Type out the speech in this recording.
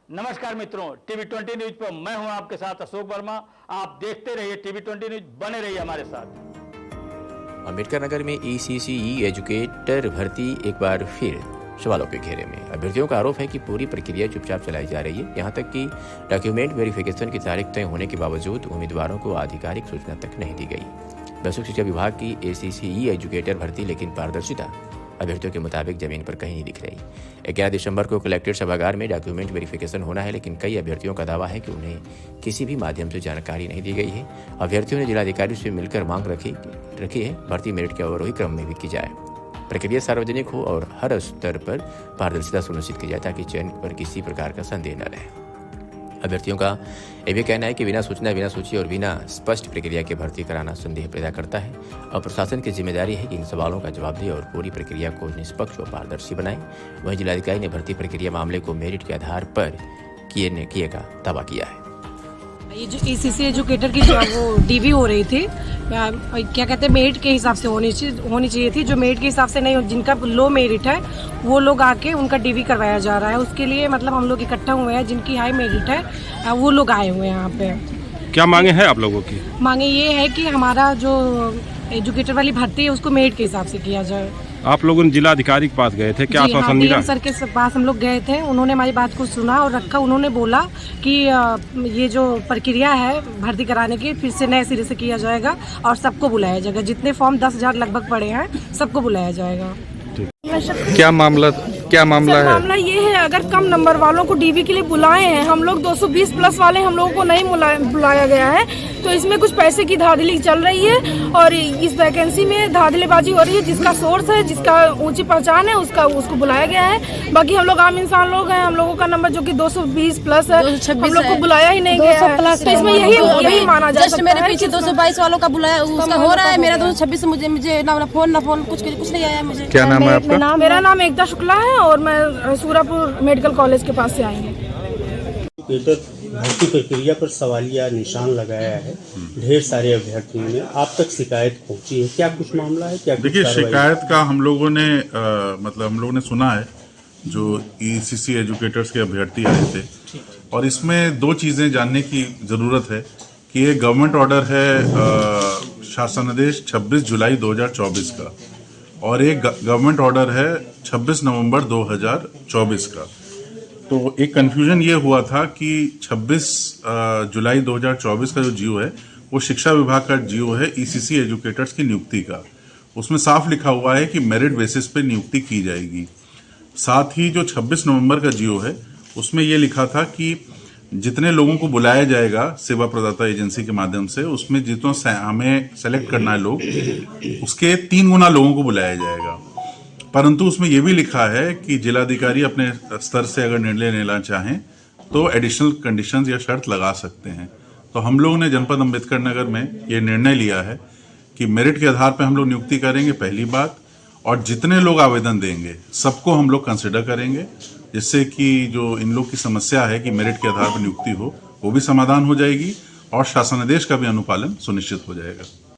नमस्कार मित्रों, TV 20 news पर मैं हूं आपके साथ अशोक वर्मा। आप देखते रहिए टीवी 20 न्यूज, बने रहिए हमारे साथ। अम्बेडकर नगर में ECCE एजुकेटर भर्ती एक बार फिर सवालों के घेरे में। अभ्यर्थियों का आरोप है कि पूरी प्रक्रिया चुपचाप चलाई जा रही है। यहां तक कि डॉक्यूमेंट वेरिफिकेशन की तारीख तय होने के बावजूद उम्मीदवारों को आधिकारिक सूचना तक नहीं दी गई। बेसिक शिक्षा विभाग की ACCE एजुकेटर भर्ती लेकिन पारदर्शिता अभ्यर्थियों के मुताबिक जमीन पर कहीं नहीं दिख रही। 11 दिसंबर को कलेक्ट्रेट सभागार में डॉक्यूमेंट वेरिफिकेशन होना है, लेकिन कई अभ्यर्थियों का दावा है कि उन्हें किसी भी माध्यम से जानकारी नहीं दी गई है। अभ्यर्थियों ने जिलाधिकारी से मिलकर मांग रखी है भर्ती मेरिट के अवरोही क्रम में भी की जाए, प्रक्रिया सार्वजनिक हो और हर स्तर पर पारदर्शिता सुनिश्चित की जाए ताकि चयन पर किसी प्रकार का संदेह न रहे। अभ्यर्थियों का यह भी कहना है कि बिना सूचना, बिना सूची और बिना स्पष्ट प्रक्रिया के भर्ती कराना संदेह पैदा करता है और प्रशासन की जिम्मेदारी है कि इन सवालों का जवाब दे और पूरी प्रक्रिया को निष्पक्ष और पारदर्शी बनाए। वहीं जिलाधिकारी ने भर्ती प्रक्रिया मामले को मेरिट के आधार पर किए का दावा किया है। ये जो ECC एजुकेटर की जो वो DV हो रही थी, क्या कहते हैं, मेरिट के हिसाब से होनी चाहिए थी। जो मेरिट के हिसाब से नहीं, जिनका लो मेरिट है वो लोग आके उनका DV करवाया जा रहा है। उसके लिए मतलब हम लोग इकट्ठा हुए हैं, जिनकी हाई मेरिट है वो लोग आए हुए हैं यहाँ पे। क्या मांगे हैं आप लोगों की? मांगे ये है कि हमारा जो एजुकेटर वाली भर्ती है उसको मेरिट के हिसाब से किया जाए। आप लोग जिला अधिकारी के पास गए थे, क्या आश्वासन मिला? DM सर के पास हम लोग गए थे, उन्होंने हमारी बात को सुना और रखा। उन्होंने बोला कि ये जो प्रक्रिया है भर्ती कराने की फिर से नए सिरे से किया जाएगा और सबको बुलाया जाएगा। जितने फॉर्म 10,000 लगभग पड़े हैं सबको बुलाया जाएगा। क्या मामला है? मामला ये है, अगर कम नंबर वालों को DV के लिए बुलाए हैं, हम लोग 220 प्लस वाले हम लोगों को नहीं बुलाया गया है, तो इसमें कुछ पैसे की धांधली चल रही है और इस वैकेंसी में धांधलीबाजी हो रही है। जिसका सोर्स है, जिसका ऊंची पहचान है, उसको बुलाया गया है। बाकी हम लोग आम इंसान लोग हैं, हम लोगों का नंबर जो कि 220 प्लस है, हम लोग को बुलाया ही नहीं गया है। तो इसमें यही माना जा सकता है। मेरे पीछे 222 वालों का बुलाया, उसका हो रहा है। मेरा 226 मुझे ना फोन कुछ नहीं आया मुझे। क्या नाम है आपका? मेरा नाम एकता शुक्ला है और मैं सूरापुर मेडिकल कॉलेज के पास से आई हूँ। भर्ती प्रक्रिया पर सवालिया निशान लगाया है ढेर सारे अभ्यर्थियों ने। आप तक शिकायत पहुंची है, क्या कुछ मामला है? क्या देखिए, शिकायत का हम लोगों ने सुना है जो ECC एजुकेटर्स के अभ्यर्थी आए थे, और इसमें दो चीज़ें जानने की ज़रूरत है कि ये गवर्नमेंट ऑर्डर है शासनादेश 26 जुलाई 2024 का, और एक गवर्नमेंट ऑर्डर है 26 नवंबर 2024 का। तो एक कन्फ्यूजन ये हुआ था कि 26 जुलाई 2024 का जो जियो है वो शिक्षा विभाग का जियो है ECC एजुकेटर्स की नियुक्ति का। उसमें साफ लिखा हुआ है कि मेरिट बेसिस पे नियुक्ति की जाएगी। साथ ही जो 26 नवंबर का जियो है उसमें ये लिखा था कि जितने लोगों को बुलाया जाएगा सेवा प्रदाता एजेंसी के माध्यम से, उसमें जितना हमें सेलेक्ट करना है लोग, उसके 3 गुना लोगों को बुलाया जाएगा। परंतु उसमें यह भी लिखा है कि जिलाधिकारी अपने स्तर से अगर निर्णय लेना चाहें तो एडिशनल कंडीशंस या शर्त लगा सकते हैं। तो हम लोगों ने जनपद अम्बेडकर नगर में ये निर्णय लिया है कि मेरिट के आधार पर हम लोग नियुक्ति करेंगे, पहली बात, और जितने लोग आवेदन देंगे सबको हम लोग कंसिडर करेंगे, जिससे कि जो इन लोग की समस्या है कि मेरिट के आधार पर नियुक्ति हो वो भी समाधान हो जाएगी और शासनादेश का भी अनुपालन सुनिश्चित हो जाएगा।